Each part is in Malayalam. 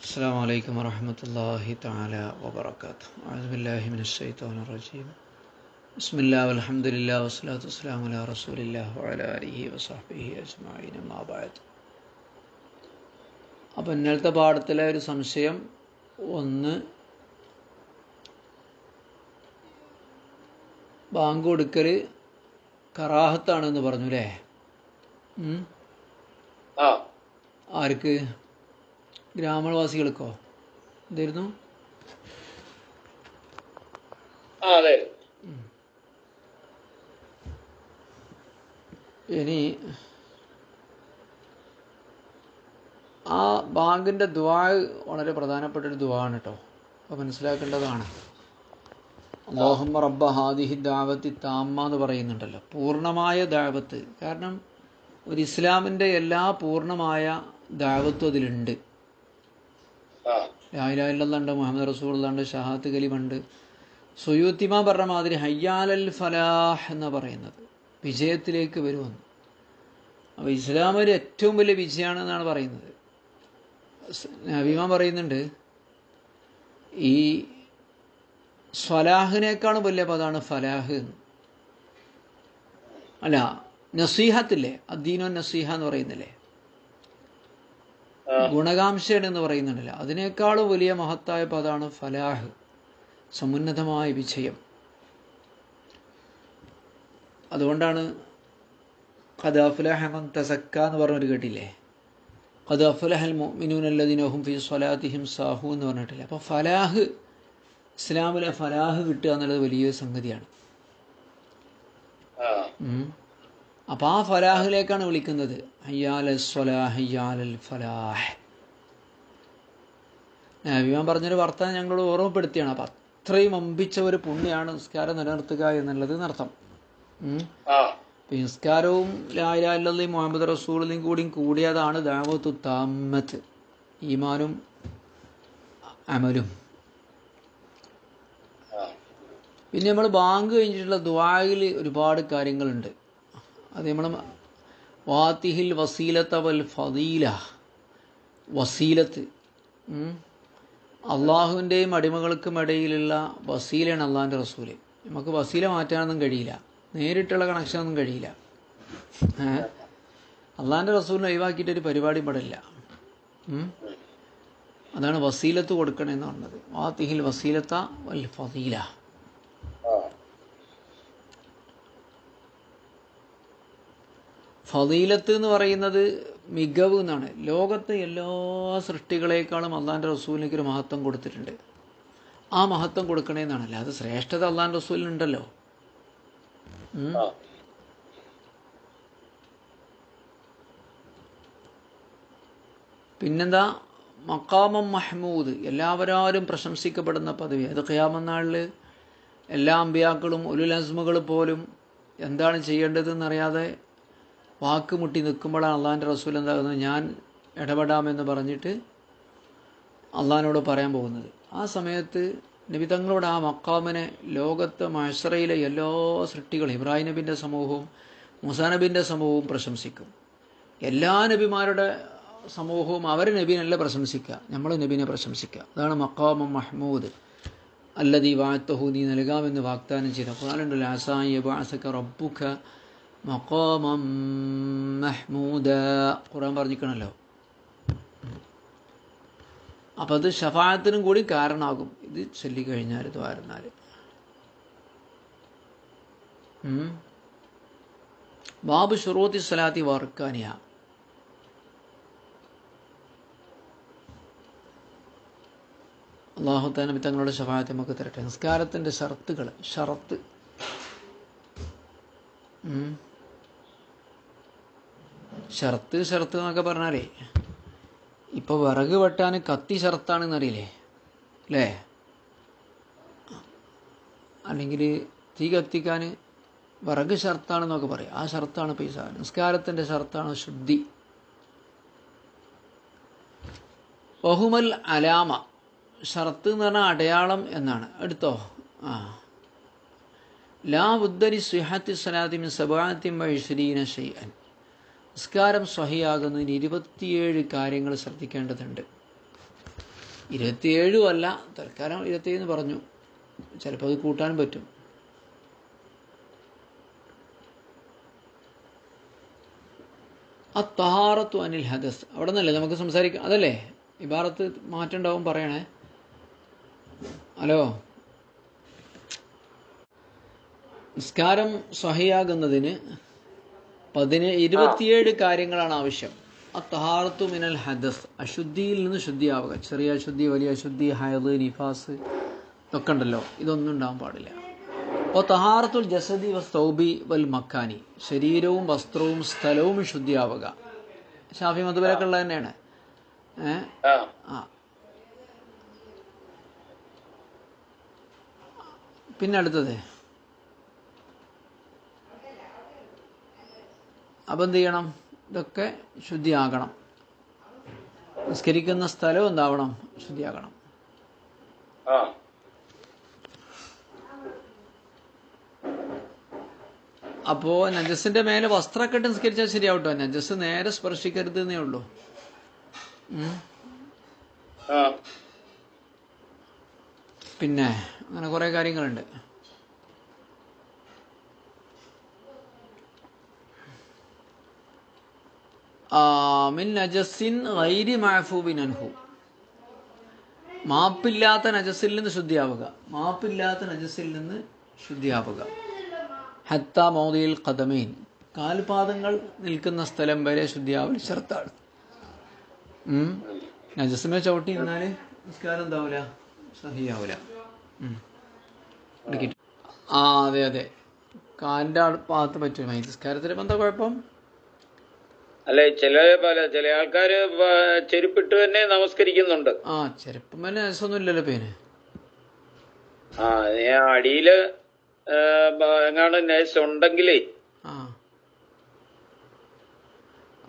السلام عليكم ورحمة الله تعالى وبركاته. أعوذ بالله من الشيطان الرجيم. بسم الله والحمد لله والصلاة والسلام على رسول الله وعلى آله وصحبه أجمعين. أما بعد. അപ്പോൾ ഇന്നലത്തെ പാഠത്തിലെ ഒരു സംശയം ഒന്ന്, ബാങ്ക് കൊടുക്കൽ കറാഹത്താണെന്ന് പറഞ്ഞു അല്ലേ? ആർക്ക്? ഗ്രാമവാസികൾക്കോ? എന്തായിരുന്നു? ഇനി ആ ബാങ്കിൻ്റെ ദുആ വളരെ പ്രധാനപ്പെട്ടൊരു ദുആ ആണ് കേട്ടോ. അപ്പോൾ മനസ്സിലാക്കേണ്ടതാണ്. അല്ലാഹുമ്മ റബ്ബ ഹാദിഹി ദഅവത്തി താമ്മ എന്ന് പറയുന്നുണ്ടല്ലോ, പൂർണ്ണമായ ദഅവത്ത്. കാരണം ഒരു ഇസ്ലാമിൻ്റെ എല്ലാ പൂർണ്ണമായ ദഅവത്തും അതിലുണ്ട്. ലാ ഇലാഹ ഇല്ലല്ലാഹ് ഉണ്ട്, മുഹമ്മദ് റസൂലുള്ളാഹ് ഉണ്ട്, ഷഹാദത്ത് കലിമണ്ട്. സുയൂത്തിമ പറഞ്ഞ മാതിരി ഹയ്യാലൽ ഫലാഹ് എന്ന് പറയുന്നത് വിജയത്തിലേക്ക് വരുമെന്ന്. അപ്പോൾ ഇസ്ലാമിൽ ഏറ്റവും വലിയ വിജയമാണെന്നാണ് പറയുന്നത്. നബിമാൻ പറയുന്നുണ്ട്, ഈ സ്വലാഹിനേക്കാളും വലിയ പദമാണ് ഫലാഹ് എന്ന്. അല്ല, നസീഹത്തില്ലേ, അദ്ദീനു നസീഹ എന്ന് പറയുന്നില്ലേ, ഗുണകാംക്ഷയാണ് എന്ന് പറയുന്നുണ്ടല്ലോ, അതിനേക്കാളും വലിയ മഹത്തായ പദമാണ് ഫലാഹ്, സമുന്നതമായ വിജയം. അതുകൊണ്ടാണ് ഖദ് അഫ്ലഹ മൻ തസക്ക എന്ന് പറഞ്ഞൊരു കേട്ടില്ലേ, ഖദ് അഫ്ലഹൽ മുഅ്മിനൂന അല്ലദീന ഹും ഫീ സ്വലാത്തിഹിം സാഹൂൻ എന്ന് പറഞ്ഞിട്ടില്ല. അപ്പോൾ ഫലാഹ്, ഇസ്ലാമിലെ ഫലാഹ് കിട്ടുക എന്നുള്ളത് വലിയൊരു സംഗതിയാണ്. അപ്പോൾ ആ ഫലാഹിലേക്കാണ് വിളിക്കുന്നത്, ഹയ്യാലൽ സ്വലാഹ് ഹയ്യാലൽ ഫലാഹ്. നബിമാൻ പറഞ്ഞൊരു വർത്തമാനം ഞങ്ങളോട് ഓർമ്മപ്പെടുത്തിയാണ്. അപ്പം അത്രയും അമ്പിച്ച ഒരു പുണ്യമാണ് നിസ്കാരം നിലനിർത്തുക എന്നുള്ളത് എന്നർത്ഥം. നിസ്കാരവും ലാ ഇലാഹ ഇല്ലല്ലാഹ് മുഹമ്മദ് റസൂലുള്ളാഹിയും കൂടിയതാണ് ദഅവത്തു താമ്മത്ത്, ഈമാനും അമലും. പിന്നെ നമ്മൾ ബാങ്ക് കഴിഞ്ഞിട്ടുള്ള ദുആയിൽ ഒരുപാട് കാര്യങ്ങളുണ്ട്. അത് നമ്മൾ വാത്തിഹിൽ വസീലത്ത വൽ ഫദീല, വസീലത്ത് അള്ളാഹുവിൻ്റെയും അടിമകൾക്കും ഇടയിലുള്ള വസീലയാണ് അള്ളാഹിൻ്റെ റസൂല്. നമുക്ക് വസീല മാറ്റാനൊന്നും കഴിയില്ല, നേരിട്ടുള്ള കണക്ഷനൊന്നും കഴിയില്ല. അള്ളാഹിൻ്റെ റസൂലിനെ ഒഴിവാക്കിയിട്ടൊരു പരിപാടി പെടില്ല. അതാണ് വസീലത്ത് കൊടുക്കണമെന്ന് പറഞ്ഞത്, വാത്തിഹിൽ വസീലത്ത വൽ ഫദീല. ഫദീലത്ത് എന്ന് പറയുന്നത് മികവ് എന്നാണ്. ലോകത്തെ എല്ലാ സൃഷ്ടികളെക്കാളും അള്ളാഹിൻ്റെ റസൂലിനൊക്കെ ഒരു മഹത്വം കൊടുത്തിട്ടുണ്ട്. ആ മഹത്വം കൊടുക്കണേന്നാണല്ലോ, അത് ശ്രേഷ്ഠത അള്ളാഹിൻ്റെ റസൂലിനുണ്ടല്ലോ. പിന്നെന്താ, മഖാമം മഹ്മൂദ്, എല്ലാവരും പ്രശംസിക്കപ്പെടുന്ന പദവി. അത് ഖിയാമത്ത് നാളിൽ എല്ലാ അമ്പിയാക്കളും ഉലുൽ അസ്മുകൾ പോലും എന്താണ് ചെയ്യേണ്ടതെന്നറിയാതെ വാക്കുമുട്ടി നിൽക്കുമ്പോഴാണ് അള്ളാഹിൻ്റെ റസൂൽ എന്താകുന്നത്, ഞാൻ ഇടപെടാമെന്ന് പറഞ്ഞിട്ട് അള്ളാഹിനോട് പറയാൻ പോകുന്നത്. ആ സമയത്ത് നബി തങ്ങളോട് ആ മക്കാമിനെ ലോകത്തെ മഅ്ശറയിലെ എല്ലാ സൃഷ്ടികളും, ഇബ്രാഹിം നബിൻ്റെ സമൂഹവും മൂസാ നബിൻ്റെ സമൂഹവും പ്രശംസിക്കും. എല്ലാ നബിമാരുടെ സമൂഹവും അവർ നബീനല്ല പ്രശംസിക്കുക, നമ്മൾ നബീനെ പ്രശംസിക്കുക. അതാണ് മഖാമം മഹ്മൂദ്. അല്ലദീ വഅദതഹു, നീ നൽകാമെന്ന് വാഗ്ദാനം ചെയ്ത. ഖുർആനിലുണ്ടല്ലോ, അസാ യബ്അസക റബ്ബുക മഖാമം മഹ്മൂദ, ഖുർആൻ പറഞ്ഞിരിക്കണല്ലോ. അപ്പം അത് ഷഫാഅത്തിനും കൂടി കാരണമാകും, ഇത് ചൊല്ലിക്കഴിഞ്ഞാൽ ദ്വാരുന്നാൽ. ബാബു ശുറൂത്തി സ്വലാത്തി വർക്കാനിയ, അല്ലാഹു തആല നബി തങ്ങളുടെ ഷഫാഅത്ത് നമുക്ക് തരട്ടെ. നിസ്കാരത്തിൻ്റെ ഷർത്ത് ഷർത്ത് എന്നൊക്കെ പറഞ്ഞാലേ, ഇപ്പോൾ വിറക് വെട്ടാൻ കത്തി ഷർത്താണെന്നറിയില്ലേ അല്ലേ? അല്ലെങ്കിൽ തീ കത്തിക്കാൻ വിറക് ഷർത്താണെന്നൊക്കെ പറയും. ആ ഷർത്താണ് ഇപ്പോൾ ഈ സാധനം. നിസ്കാരത്തിൻ്റെ ഷർത്താണ് ശുദ്ധി. വഹുമൽ അലാമ, ഷർത്ത് എന്ന് പറഞ്ഞാൽ അടയാളം എന്നാണ്. എടുത്തോ. ലാ ബുദ്ദലി സിഹത്തി സ്വലാത്തി മിൻ സബഅത്തി വഇശ്രീന ശൈഅൻ, നിസ്കാരം സ്വഹിയാകുന്നതിന് 27 കാര്യങ്ങൾ ശ്രദ്ധിക്കേണ്ടതുണ്ട്. 27 അല്ല, തൽക്കാലം 27 പറഞ്ഞു. ചിലപ്പോൾ അത് കൂട്ടാൻ പറ്റും. അത്തഹാറത്തു അനിൽ ഹദസ്. അവിടെ നിന്നല്ലേ നമുക്ക് സംസാരിക്കാം? അതല്ലേ ഇബാറത്ത് മാറ്റം ഉണ്ടാവും, പറയണേ. ഹലോ, നിസ്കാരം സ്വഹിയാകുന്നതിന് 27 കാര്യങ്ങളാണ് ആവശ്യം. അത്തഹാറത്തു മിനൽ ഹദസ്, അശുദ്ധിയിൽ നിന്ന് ശുദ്ധിയാവുക. ചെറിയ അശുദ്ധി, വലിയ അശുദ്ധി, ഹയദ്, നിഫാസ് ഇതൊക്കെ ഉണ്ടല്ലോ, ഇതൊന്നും ഉണ്ടാവാൻ പാടില്ല. അപ്പോൾ തഹാറത്തുൽ ജസദി വ സൗബി വൽ മക്കാനി, ശരീരവും വസ്ത്രവും സ്ഥലവും ശുദ്ധിയാവുക. ഷാഫി മദ്ഹബിലൊക്കെ ഉള്ളത് തന്നെയാണ്. പിന്നെ അടുത്തത്, അപ്പം എന്ത് ചെയ്യണം? ഇതൊക്കെ ശുദ്ധിയാകണം. നിസ്കരിക്കുന്ന സ്ഥലവും എന്താവണം? ശുദ്ധിയാകണം. അപ്പോൾ നജസിന്റെ മേലെ വസ്ത്രമൊക്കെ ഇട്ട് നിസ്കരിച്ചാൽ ശരിയാവട്ടോ. നജസ് നേരെ സ്പർശിക്കരുത് എന്നേ ഉള്ളൂ. പിന്നെ അങ്ങനെ കുറെ കാര്യങ്ങളുണ്ട്. മിൻ നജസിൻ ഗൈരി മഅഫൂബിൻ അൻഹു, മാപ്പില്ലാത്ത നജസിൽ നിന്ന് ശുദ്ധിയാവുക. മാപ്പില്ലാത്ത നജസിൽ നിന്ന് ശുദ്ധിയാവുക. ഹത്താ മൗദിയിൽ ഖദമൈൻ, കാൽപാദങ്ങൾ നിൽക്കുന്ന സ്ഥലം വരെ ശുദ്ധിയാവൽ ഷർത്താണ്. നജസിനെ ചവിട്ടി നിന്നാൽ നിസ്കാരം എന്താവില്ല? സഹിയാവില്ല. അതെ അതെ, കാലിൻ്റെ ഭാഗത്ത് പറ്റും. നിസ്കാരത്തിന് എന്താ കുഴപ്പം? അല്ലെ, ചില ആൾക്കാര് ചെരുപ്പിട്ട് തന്നെ നമസ്കരിക്കുന്നുണ്ട്. ചെരുപ്പം തന്നെ നജസൊന്നും ഇല്ലല്ലോ പേര്. അടിയില് എങ്ങാണ്ട് നജസ് ഉണ്ടെങ്കിലേ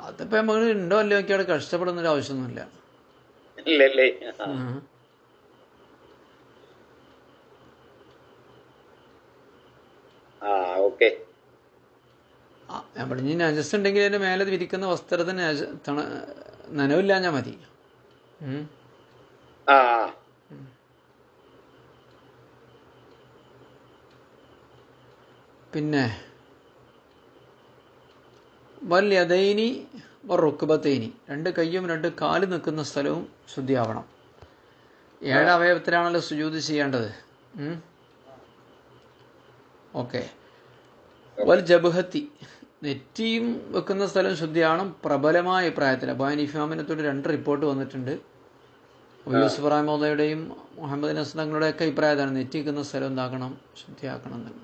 അതിപ്പോ നമുക്ക് ഉണ്ടോ അല്ലയോ ഒക്കെ അവിടെ കഷ്ടപ്പെടുന്നൊരു ആവശ്യമൊന്നുമില്ല. ഇല്ലല്ലേ? ഓക്കെ. അവിടെ ഇനി നജസ് ഉണ്ടെങ്കിൽ അതിന്റെ മേലെ വിരിക്കുന്ന വസ്ത്രത്തിന് നനവില്ലാഞ്ഞാ മതി. പിന്നെ വൽ യദൈനി റുക്ബത്തൈനി, 2 കൈയും 2 കാലും നിൽക്കുന്ന സ്ഥലവും ശുദ്ധിയാവണം. 7 അവയവത്തിലാണല്ലോ സുജൂദ് ചെയ്യേണ്ടത്. ഓക്കെ. വൽ ജബ്ഹത്തി, നെറ്റിയും വെക്കുന്ന സ്ഥലം ശുദ്ധിയാവണം. പ്രബലമായ അഭിപ്രായത്തിൽ അബൂ ഹനീഫിനെ തൊട്ട് 2 റിപ്പോർട്ട് വന്നിട്ടുണ്ട്. യൂസുഫ് റഹ്മത്തുള്ളയുടെയും മുഹമ്മദ് നസ്ർ തങ്ങളുടെയൊക്കെ അഭിപ്രായമാണ് നെറ്റി വെക്കുന്ന സ്ഥലം എന്താക്കണം? ശുദ്ധിയാക്കണം എന്ന്.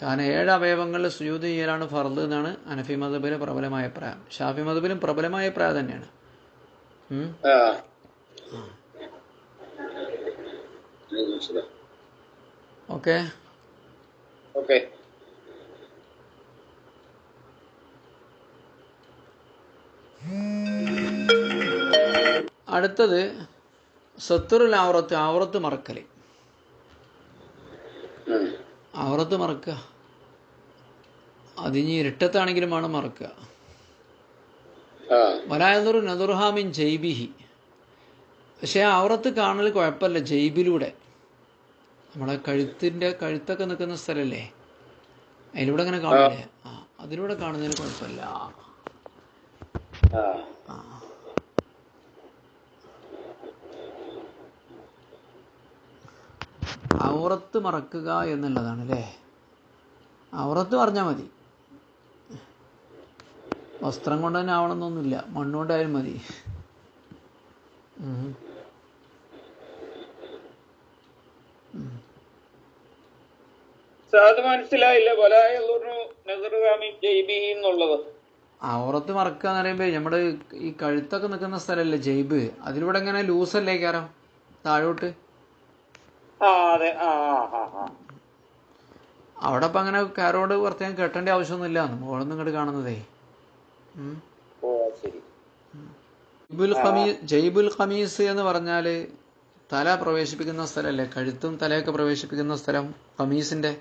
കാരണം 7 അവയവങ്ങളിൽ സുജൂദ് ചെയ്യലാണ് ഫർദ് എന്നാണ് ഹനഫി മദ്ഹബിലെ പ്രബലമായ അഭിപ്രായം. ഷാഫി മദ്ഹബിലും പ്രബലമായ അഭിപ്രായം തന്നെയാണ്. ഓക്കെ. അടുത്തത് സത്തുറുൽ ഔറത്ത്, ഔറത്ത് മറക്കല്. ഔറത്ത് മറക്കുക, അതിന് ഇരുട്ടത്താണെങ്കിലും വേണം മറക്കുക. വലായതൊരു നദുർഹാമിൻ ജൈബിഹി, പക്ഷെ ഔറത്ത് കാണൽ കുഴപ്പമില്ല ജൈബിലൂടെ. നമ്മളെ കഴുത്തൊക്കെ നിൽക്കുന്ന സ്ഥലല്ലേ, അതിലൂടെ അങ്ങനെ കാണില്ലേ? അതിലൂടെ കാണുന്നതിന് കുഴപ്പമില്ല. ഔറത്ത് മറക്കുക എന്നുള്ളതാണ് അല്ലേ? ഔറത്ത് പറഞ്ഞാൽ മതി, വസ്ത്രം കൊണ്ട് തന്നെ ആവണമെന്നൊന്നുമില്ല, മണ്ണുകൊണ്ടായാലും മതി. മനസ്സിലായില്ല ഔറത്ത് മറക്കുക എന്ന് പറയുമ്പോ നമ്മുടെ ഈ കഴുത്തൊക്കെ നിൽക്കുന്ന സ്ഥലല്ലേ ജൈബ്, അതിലൂടെ എങ്ങനെ ലൂസല്ലേ കാരം താഴോട്ട്. അവിടെ ഇപ്പൊ അങ്ങനെ കാരോട് പ്രത്യേകം കെട്ടേണ്ട ആവശ്യമൊന്നുമില്ല, മുകളിൽ ഇങ്ങോട്ട് കാണുന്നതേ. ജൈബുൽ ഖമീസ് എന്ന് പറഞ്ഞാല് തല പ്രവേശിപ്പിക്കുന്ന സ്ഥലല്ലേ, കഴുത്തും തലയൊക്കെ പ്രവേശിപ്പിക്കുന്ന സ്ഥലം ഖമീസിന്റെ.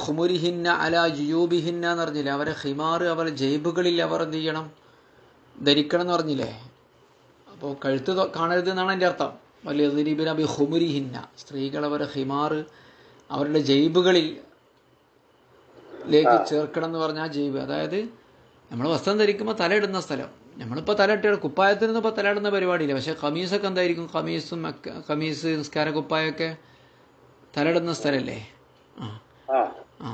ഖുമുരിഹിന്ന അലാ ജുയൂബിഹിന്ന എന്ന് പറഞ്ഞില്ലേ, അവരെ ഖിമാർ അവരെ ജൈബുകളിൽ അവർ എന്ത് ചെയ്യണം? ധരിക്കണം എന്ന് പറഞ്ഞില്ലേ? അപ്പോൾ കഴുത്ത് കാണരുത് എന്നാണ് എൻ്റെ അർത്ഥം. വലിയ ദരീബിൻ അബി ഹുമുരിഹിന്ന, സ്ത്രീകൾ അവരുടെ ഹിമാർ അവരുടെ ജൈബുകളിലേക്ക് ചേർക്കണം എന്ന് പറഞ്ഞാൽ ജൈബ്, അതായത് നമ്മൾ വസ്ത്രം ധരിക്കുമ്പോൾ തലയിടുന്ന സ്ഥലം. നമ്മളിപ്പോൾ തലയിട്ട കുപ്പായത്തിനൊന്നും ഇപ്പോൾ തലയിടുന്ന പരിപാടിയില്ല. പക്ഷേ കമീസൊക്കെ എന്തായിരിക്കും? കമീസ് നിസ്കാര കുപ്പായൊക്കെ തലയിടുന്ന സ്ഥലമല്ലേ? ആ ആ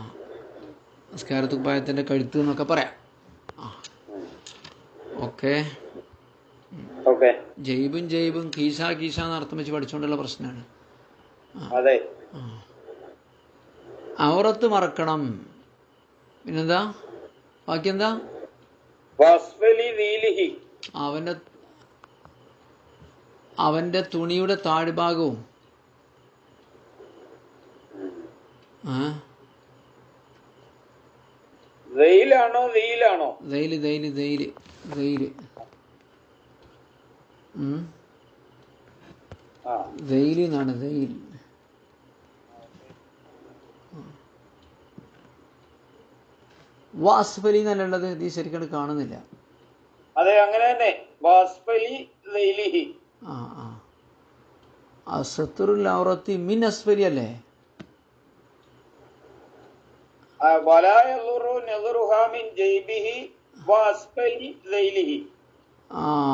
നിസ്കാര കുപ്പായത്തിൻ്റെ കഴുത്ത് എന്നൊക്കെ പറയാം. ആ ഓക്കെ. ജൈബും കീശ എന്ന് അർത്ഥം വെച്ച് പഠിച്ചുകൊണ്ടുള്ള പ്രശ്നമാണ്. ഔറത്ത് മറക്കണം. പിന്നെന്താ ബാക്കി? എന്താ? അവന്റെ തുണിയുടെ താഴ്ഭാഗവും എന്നാണ്. വാസ്ഫലി എന്നല്ലുള്ളത്. ഇത് ശരിക്കും കാണുന്നില്ല. അതെ, അങ്ങനെ തന്നെ. അസത്തുറുൽ ഔറത്തി മിൻ അസ്ഫലി അല്ലേ?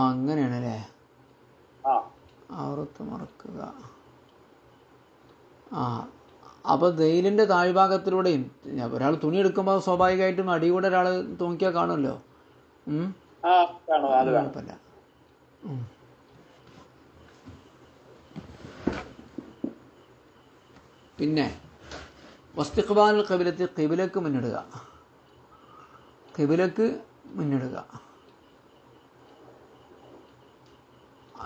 അങ്ങനെയാണല്ലേ. ഔറത്ത് മറക്കുക. അപ്പൊ ദൈലിന്റെ താഴ്ഭാഗത്തിലൂടെയും ഒരാൾ തുണി എടുക്കുമ്പോൾ സ്വാഭാവികമായിട്ടും അടികൂടെ ഒരാൾ തൂങ്ങിയാൽ കാണുമല്ലോ. കുഴപ്പമില്ല. പിന്നെ വസ്തിഖ്ബാൽ ഖിബലത്തി, ഖിബിലക്ക് മുന്നിടുക.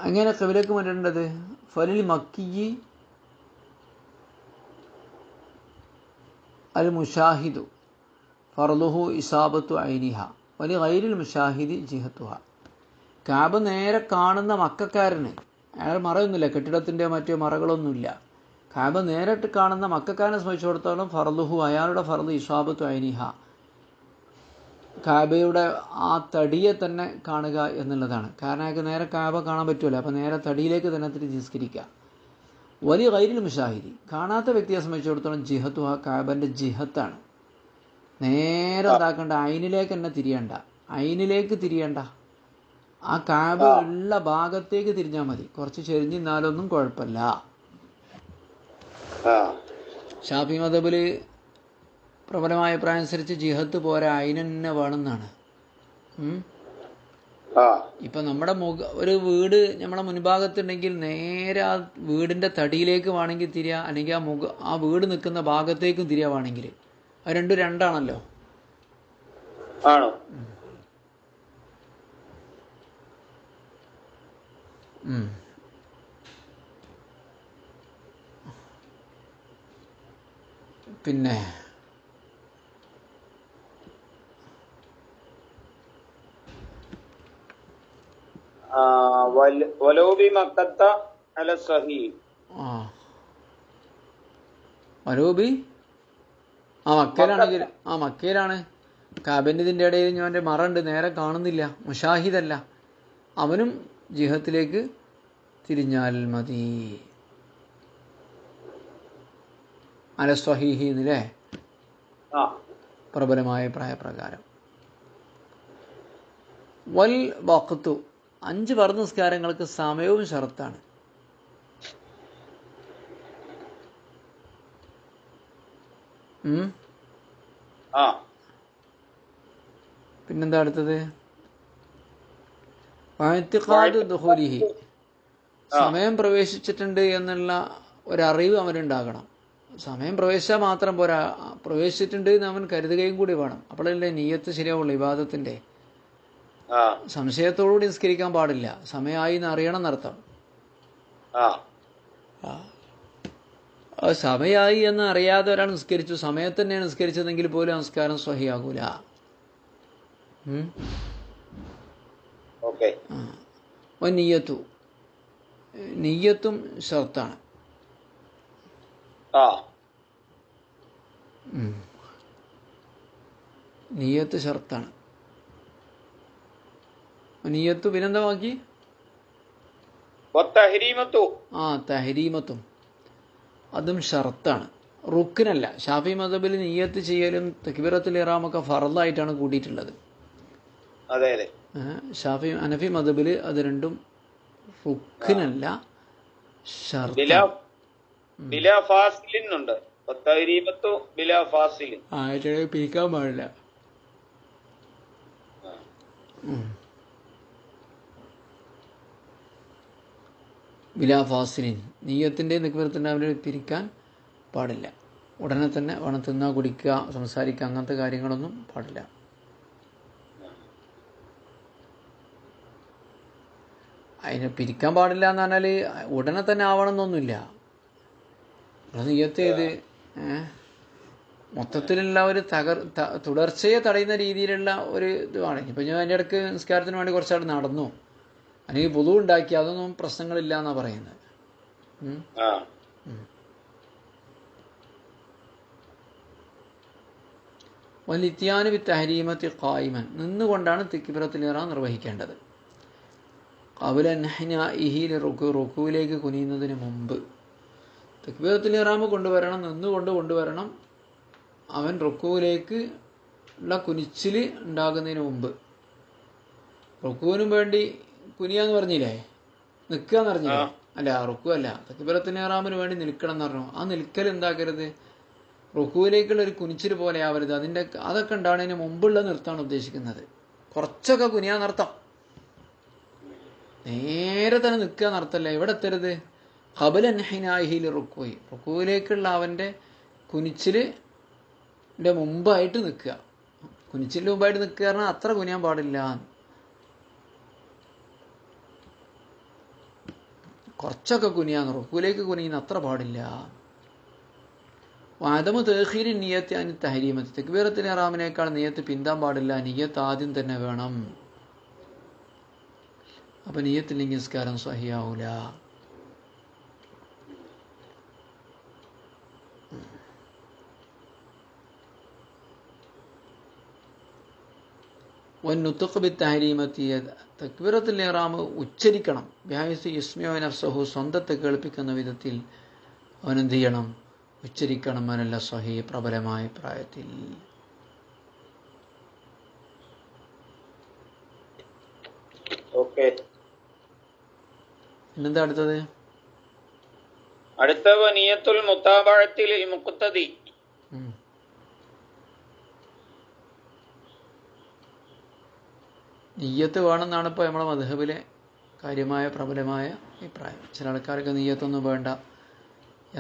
എങ്ങനെ ഖിബിലക്ക് മുന്നിടേണ്ടത്? ഫലിൽ മക്കിയി അൽ മുഷാഹിദു ഫർളുഹു ഇസാബത്തു ഐനിഹ വലി ഗൈരിൽ മുഷാഹിദി ജിഹത്തുഹ. കാബ നേരെ കാണുന്ന മക്കക്കാരന്, അയാൾ മറയൊന്നുമില്ല, കെട്ടിടത്തിൻ്റെ മറ്റു മറകളൊന്നുമില്ല. കാബ നേരിട്ട് കാണുന്ന മക്കക്കാരനെ സംബന്ധിച്ചിടത്തോളം ഫർളുഹു, അയാളുടെ ഫർള് ഇസാബത്തു ഐനിഹ, കാബയുടെ ആ തടിയെ തന്നെ കാണുക എന്നുള്ളതാണ്. കാരണം അയാൾക്ക് നേരെ കാബ കാണാൻ പറ്റുമല്ലോ. അപ്പം നേരെ തടിയിലേക്ക് തന്നെ തിരിസ്കരിക്കുക. വലിയ ഗൈരിൽ മുഷാഹിദി, കാണാത്ത വ്യക്തിയെ സംബന്ധിച്ചിടത്തോളം ജിഹത്തുഹ, കാബൻ്റെ ജിഹത്താണ്. നേരെ എന്താക്കേണ്ട? ഐനിലേക്ക് തന്നെ തിരിയണ്ട. ആ കാബ് ഉള്ള ഭാഗത്തേക്ക് തിരിഞ്ഞാൽ മതി. കുറച്ച് ചെരിഞ്ഞിരുന്നാലൊന്നും കുഴപ്പമില്ല. ഷാഫി മദ്ഹബിൽ പ്രബലമായ അഭിപ്രായം അനുസരിച്ച് ജിഹത്ത് പോരാ, ഐനന്നെ വേണമെന്നാണ്. ഇപ്പം നമ്മുടെ ഒരു വീട് നമ്മുടെ മുൻഭാഗത്തുണ്ടെങ്കിൽ നേരെ ആ വീടിൻ്റെ തടിയിലേക്ക് വേണമെങ്കിൽ തിരിയാ, അല്ലെങ്കിൽ ആ വീട് നിൽക്കുന്ന ഭാഗത്തേക്കും തിരിയാവാണെങ്കിൽ അത് രണ്ടാണല്ലോ. ആണോ? പിന്നെ വലോബി മക്കത്ത അല സഹീഹ്. വലോബി മക്കയിലാണ്. കാബിൻ്റെ ഇതിൻ്റെ ഇടയിൽ ഞാൻ മറ ഉണ്ട്, നേരെ കാണുന്നില്ല, മുഷാഹിദല്ല. അവനും ജിഹത്തിലേക്ക് തിരിഞ്ഞാൽ മതി. അല സ്വഹീഹി എന്നല്ലേ പ്രബലമായ പ്രായപ്രകാരം. വൽ വഖ്തു, 5 ഫർദ് നിസ്കാരങ്ങൾക്ക് സമയവും ഷറത്താണ്. പിന്നെന്താ അടുത്തത്? ദുഖൂലിഹി, സമയം പ്രവേശിച്ചിട്ടുണ്ട് എന്നുള്ള ഒരറിവ് അവനുണ്ടാകണം. സമയം പ്രവേശിച്ചാൽ മാത്രം പോരാ, പ്രവേശിച്ചിട്ടുണ്ട് എന്ന് അവൻ കരുതുകയും കൂടി വേണം. അപ്പോഴല്ലേ നീയത്ത് ശരിയാവുള്ളൂ ഇബാദത്തിന്റെ. സംശയത്തോടുകൂടി നിസ്കരിക്കാൻ പാടില്ല. സമയമായി എന്ന് അറിയണം എന്നർത്ഥം. സമയമായി എന്ന് അറിയാതെ ഒരാൾ നിസ്കരിച്ചു, സമയത്ത് തന്നെയാണ് നിസ്കരിച്ചതെങ്കിൽ പോലും നമസ്കാരം സ്വഹിയാകൂല. നീയത്തും ഷർത്താണ്. നീയത്ത് ഷർത്താണ്. നിയ്യത്ത് പിന്നെന്താ ബാക്കി? വത്തഹരീമത്തു. തഹരീമത്തും അതും ഷർത്താണ്, റുക്കിനല്ല. ഷാഫി മദ്ഹബിൽ നിയ്യത്ത് ചെയ്യലും തക്ബീറത്തുൽ ഇഹ്റാമൊക്കെ ഫർളായിട്ടാണ് കൂട്ടിയിട്ടുള്ളത്. അതെ അതെ. ഷാഫി ഹനഫി മദ്ഹബിൽ അത് രണ്ടും റുക്കിനല്ല, ഷർത്താണ്. ബിലാ ഫാസിലിൻ ഉണ്ട്. വത്തഹരീമത്തു ബിലാ ഫാസിലിൻ. പിരിക്കാൻ പാടില്ല. ബിലാ ഫാസിലിൻ, നിയ്യത്തിൻ്റെ തക്ബീറത്തിൻ്റെ അവർ പിരിക്കാൻ പാടില്ല. ഉടനെ തന്നെ വേണം തിന്നാ, കുടിക്കുക, സംസാരിക്കുക, അങ്ങനത്തെ കാര്യങ്ങളൊന്നും പാടില്ല. അതിന് പിരിക്കാൻ പാടില്ല എന്ന് പറഞ്ഞാൽ ഉടനെ തന്നെ ആവണമെന്നൊന്നുമില്ല. നിയ്യത്ത് ചെയ്ത് മൊത്തത്തിലുള്ള ഒരു തുടർച്ചയെ തടയുന്ന രീതിയിലുള്ള ഒരു ഇതാണ്. ഇപ്പം ഞാൻ അതിൻ്റെ ഇടയ്ക്ക് നിസ്കാരത്തിന് വേണ്ടി കുറച്ചായിട്ട് നടന്നു, അല്ലെങ്കിൽ പൊതു ഉണ്ടാക്കി, അതൊന്നും പ്രശ്നങ്ങളില്ല എന്നാണ് പറയുന്നത്. വലിത്യാനു ബി തഹരീമത്തി ഖായിമൻ, നിന്നുകൊണ്ടാണ് തക്ബീറത്തുൽ ഇഹ്റാം നിർവഹിക്കേണ്ടത്. ഖബ്ല ഇൻഹിനാഇഹി റുകൂയിലേക്ക് കുനിയുന്നതിന് മുമ്പ്. തക്ബീറത്തുൽ ഇഹ്റാം കൊണ്ടുവരണം, നിന്നുകൊണ്ട് കൊണ്ടുവരണം. അവൻ റുക്കൂവിലേക്ക് ഉള്ള കുനിച്ചിൽ ഉണ്ടാകുന്നതിന് മുമ്പ്. റുക്കൂവിനും വേണ്ടി കുനിയാന്ന് പറഞ്ഞില്ലേ, നിൽക്കുക എന്ന് പറഞ്ഞില്ലേ? അല്ല, റുക്കു അല്ല, തക്ബീറത്തുൽ ഇഹ്റാമിന് വേണ്ടി നിൽക്കണം എന്ന് പറഞ്ഞു. ആ നിൽക്കൽ എന്താക്കരുത്, റുക്കൂവിലേക്കുള്ള ഒരു കുനിച്ചിൽ പോലെ ആവരുത്. അതൊക്കെ ഉണ്ടാകുന്നതിന് മുമ്പുള്ള നിർത്താണ് ഉദ്ദേശിക്കുന്നത്. കുറച്ചൊക്കെ കുനിയാന്നർത്ഥം, നേരെ തന്നെ നിൽക്കുക എന്നർത്ഥമല്ല. എവിടെ എത്തരുത്, ഖബ്ല ഇൻഹിനാഇഹി റുക്കൂഇ, റുക്കൂവിലേക്കുള്ള അവൻ്റെ കുനിച്ചിലിൻ്റെ മുമ്പായിട്ട് നിൽക്കുക. കുനിച്ചിലിൻ്റെ മുമ്പായിട്ട് നിൽക്കുക പറഞ്ഞാൽ അത്ര കുനിയാൻ പാടില്ല, കുറച്ചൊക്കെ കുനിയാന്ന്, റുക്കൂലേക്ക് കുനിയുന്ന അത്ര പാടില്ല. വാദമു തഅഖീരി നിയ്യത്തി അൻ തഹരീമത്തി, തക്ബീറത്തുൽ ഇഹ്റാമിനേക്കാൾ നിയ്യത്ത് പിന്താൻ പാടില്ല. നിയ്യത്ത് ആദ്യം തന്നെ വേണം. അപ്പം നിയ്യത്തില്ലെങ്കിൽ നിസ്കാരം സ്വഹിയാവൂല. വന്നുത്ഖ് ബിത്തഹരീമത്തി, തക്ബീറത്തുൽ ഇഹ്റാം ഉച്ചരിക്കണം. ബിഹൈസു യസ്മിഉ നഫ്സഹു, സ്വന്തത്തെ കേൾപ്പിക്കുന്ന വിധത്തിൽ അവനെന്ത് ചെയ്യണം, ഉച്ചരിക്കണം. അവനല്ല സ്വഹീഹ്, പ്രബലമായ പ്രായത്തിൽ. പിന്നെന്താ അടുത്തത്? അടുത്ത നിയ്യത്തുൽ മുതാബഅത്തി ലിൽ മുഖ്തദി. നിയ്യത്ത് വേണമെന്നാണ് ഇപ്പോൾ നമ്മളെ മദ്ഹബിലെ കാര്യമായ പ്രബലമായ അഭിപ്രായം. ചില ആൾക്കാർക്ക് നിയ്യത്തൊന്നും വേണ്ട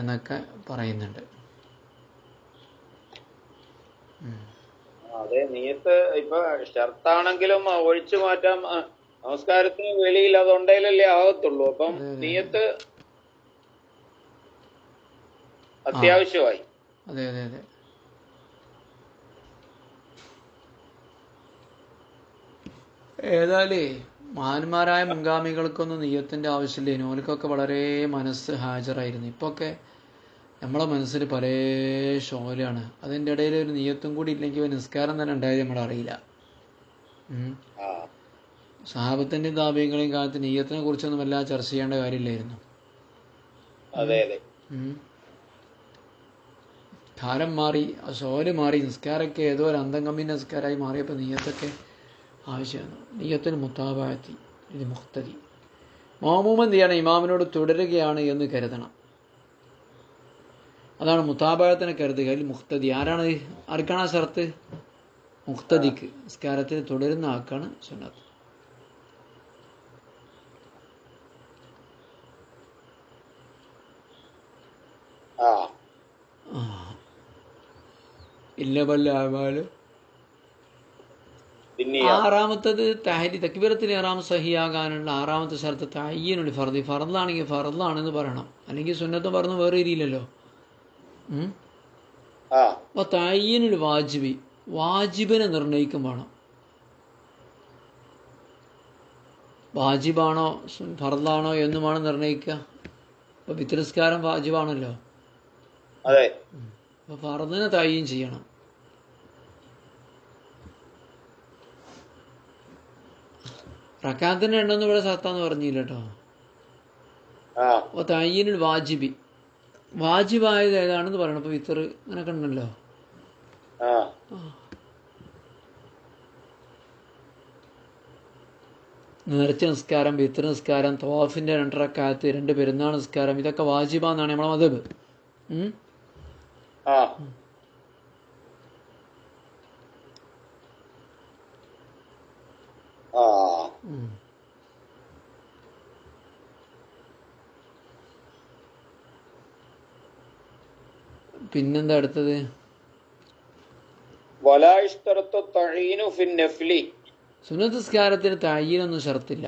എന്നൊക്കെ പറയുന്നുണ്ട്. അതെ, നിയ്യത്ത് ഇപ്പൊ ഷർത്താണെങ്കിലും ഒഴിച്ചു മാറ്റാം. നമസ്കാരത്തിന് വെളിയിൽ അതുണ്ടെങ്കിലല്ലേ ആകത്തുള്ളൂ. അപ്പം നിയ്യത്ത് അത്യാവശ്യമായി. അതെ അതെ അതെ. ഏതായാലേ മഹാന്മാരായ മുൻഗാമികൾക്കൊന്നും നിയ്യത്തിൻ്റെ ആവശ്യമില്ല. ഓൽക്കൊക്കെ വളരെ മനസ്സ് ഹാജറായിരുന്നു. ഇപ്പൊക്കെ നമ്മളെ മനസ്സിൽ പല ഷോലാണ്. അതിൻ്റെ ഇടയിൽ ഒരു നിയ്യത്തും കൂടി ഇല്ലെങ്കിൽ നിസ്കാരം തന്നെ ഉണ്ടായത് നമ്മളറിയില്ല. സഹാബത്തിൻ്റെയും താബീങ്ങളുടെയും കാലത്ത് നിയ്യത്തിനെ കുറിച്ചൊന്നും വല്ലാതെ ചർച്ച ചെയ്യേണ്ട കാര്യമില്ലായിരുന്നു. കാലം മാറി, ഷോല് മാറി, നിസ്കാരമൊക്കെ ഏതോ ഒരു അന്തം കമ്മിൻ്റെ നിസ്കാരമായി മാറിയപ്പോൾ നിയ്യത്തൊക്കെ ആവശ്യമാണ്. നിയ്യത്തിന് മുതാബഅത്തി ഇത് മുഖ്തദി. മാമൂം എന്ത് ചെയ്യണം, ഇമാമിനോട് തുടരുകയാണ് എന്ന് കരുതണം. അതാണ് മുതാബഅത്തിനെ കരുതുക. അതിൽ മുഖ്തദി ആരാണ്, ആർക്കാണ് ആ ഷർത്ത്? മുഖ്തദിക്ക്, നിസ്കാരത്തിൽ തുടരുന്ന ആക്കാണ് സുന്നത്ത്. ആറാമത്തത് തക്ബീറത്തുൽ ഇഹ്റാം സഹിയാകാനുള്ള ആറാമത്തെ ഷർത്ത് തഅയ്യിനുൽ ഫർദി. ഫർദാണെങ്കിൽ ഫർദാണെന്ന് പറയണം, അല്ലെങ്കിൽ സുന്നത്ത് പറഞ്ഞു വേറെ ഇരിയില്ലല്ലോ. തഅയ്യിനുൽ വാജിബി, വാജിബിനെ നിർണയിക്കും വേണം. വാജിബാണോ ഫർദാണോ എന്നുമാണ് നിർണയിക്കുക. ഇപ്പൊ വിത്രിസ്കാരം വാജിബാണല്ലോ, അപ്പൊ ഫർദിനെ തഅയ്യിൻ ചെയ്യണം. റക്കാത്തിന്റെ എണ്ണൊന്നും ഇവിടെ സത്താന്ന് പറഞ്ഞില്ല കേട്ടോ. ആ അപ്പോൾ തയ്യീനുൽ വാജിബി, വാജിബായത് ഏതാണെന്ന് പറയണം. അപ്പോൾ വിത്തർ അങ്ങനെയൊക്കെ ഉണ്ടല്ലോ. ആ നേർച്ച നിസ്കാരം, വിത്തർ നിസ്കാരം, തവാഫിന്റെ 2 റക്അത്ത്, 2 പെരുന്നാൾ നിസ്കാരം, ഇതൊക്കെ വാജിബാന്നാണ് നമ്മളെ മദ്ഹബ്. ആ ആ പിന്നെന്താ അടുത്തത്? വലാ യുശ്തറത്തു തഈനു ഫിൻ നഫ്ലി. സുന്നത്ത് നിസ്കാരത്തിന് തഅയ്യീനൊന്നും ഷർത്തില്ല.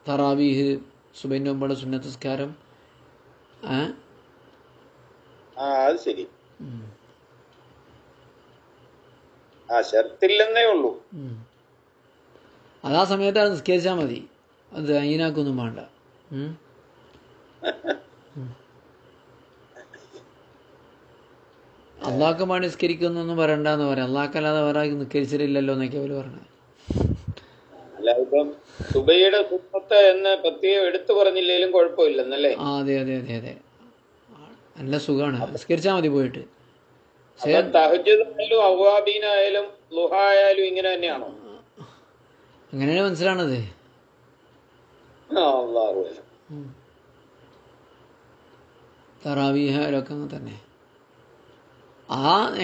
തറാവീഹ്, സുബഹിന്റെ മുമ്പുള്ള സുന്നത്ത് നിസ്കാരം. അത് ശരി. ഷർത്തില്ലെന്നേ ഉള്ളൂ. അതാ സമയത്താണ് നിസ്കരിച്ചാൽ മതി, അത് തഅയ്യീനാക്കൊന്നും വേണ്ട. അള്ളാഹ്ക്ക് വേണ്ടി നിസ്കരിക്കുന്നൊന്നും പറയണ്ടെന്ന് പറയാം. അള്ളാഹ്ക്കല്ലാതെ വേറെ നിസ്കരിച്ചിട്ടില്ലല്ലോ എന്നൊക്കെ അവർ പറഞ്ഞത്. അല്ല, ഇപ്പം സുബഹിയുടെ സുന്നത്ത് എന്ന് പ്രത്യേകം എടുത്തു പറഞ്ഞില്ലേലും കുഴപ്പമില്ലെന്നല്ലേ? അതെ അതെ അതെ അതെ, നല്ല സുഖമാണ്, നിസ്കരിച്ചാൽ മതി പോയിട്ട്. തഹജ്ജുദ് ആയാലും അവ്വാബീൻ ആയാലും ളുഹ ആയാലും ഇങ്ങനെ തന്നെയാണോ? അങ്ങനെയാണ് മനസ്സിലാണത്. തറാവീഹൊക്കെ അങ്ങനെ തന്നെ.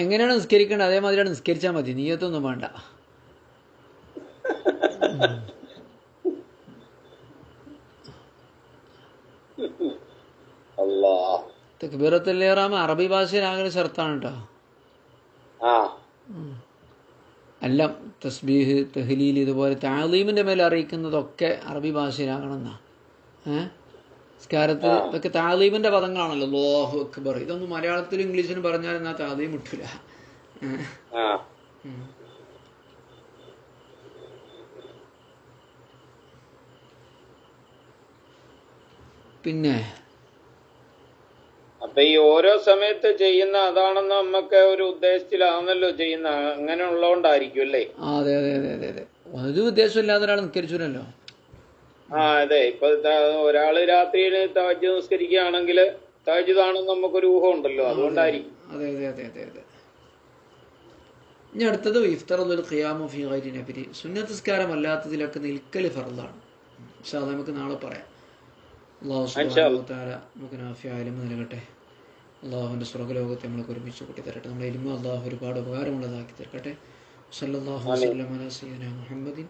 എങ്ങനെയാണ് നിസ്കരിക്കേണ്ടത് അതേമാതിരിയാണ് നിസ്കരിച്ചാൽ മതി, നിയ്യത്തൊന്നും വേണ്ട. തക്ബീറത്തുൽ ഇഹ്റാം അറബി ഭാഷയിലാകെ ഷർത്താണ് കേട്ടോ. എല്ലാം തസ്ബീഹ്, തഹ്ലീൽ, ഇതുപോലെ തഅലീമിന്റെ മേലെ അറിയിക്കുന്നതൊക്കെ അറബി ഭാഷയിലാകണം എന്നാ. നിസ്കാരത്തിൽ ഇതൊക്കെ തഅലീമിന്റെ പദങ്ങളാണല്ലോ. അല്ലാഹു അക്ബർ, ഇതൊന്നും മലയാളത്തിലും ഇംഗ്ലീഷിലും പറഞ്ഞാൽ എന്നാ തഅലീം കിട്ടില്ല. പിന്നെ അപ്പൊ ഈ ഓരോ സമയത്ത് ചെയ്യുന്ന അതാണെന്ന് നമുക്ക് ഒരു ഉദ്ദേശത്തിലാണല്ലോ ചെയ്യുന്ന, അങ്ങനെ ഉള്ളതുകൊണ്ടായിരിക്കും അല്ലേ? അതെ അതെ അതെ അതെ അതെ, ഒരു ഉദ്ദേശമില്ലാതെ ഒരാൾ നിസ്കരിച്ചില്ലല്ലോ. അതെ. ഇപ്പൊ ഒരാള് രാത്രിയിൽ തഹജ്ജുദ് നിസ്കരിക്കുകയാണെങ്കിൽ തഹജ്ജുദാണെന്ന് നമുക്കൊരു ഊഹം ഉണ്ടല്ലോ, അതുകൊണ്ടായിരിക്കും. അതെ അതെ അതെ അതെ അതെ. ഇനി അടുത്തത് ഇഫ്തറദുൽ ഖിയാമു ഫീ ഗൈരി നഫ്ലി, സുന്നത്ത് നിസ്കാരം അല്ലാത്തതിലൊക്കെ നിൽക്കൽ ഫർളാണ്. പക്ഷെ അത് നമുക്ക് നാളെ പറയാം. അല്ലാഹു സുബ്ഹാനഹു വ തആല നമുക്ക് നാഫിയായ ഇൽമ് നൽകട്ടെ. അള്ളാഹുവിൻ്റെ സ്വർഗ്ഗലോകത്തെ നമ്മൾക്ക് ഒരുമിച്ച് കൂട്ടി തരട്ടെ. നമ്മുടെ ഇൽമ് അള്ളാഹു ഒരുപാട് ഉപകാരമുള്ളതാക്കി തീർക്കട്ടെ. സല്ലല്ലാഹു വസല്ലം അലാ സയ്യിദിനാ മുഹമ്മദിൻ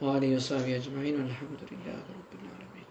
വആലിഹി വസഹ്ബിഹി അജ്മഈൻ വൽഹംദുലില്ലാഹി റബ്ബിൽ ആലമീൻ.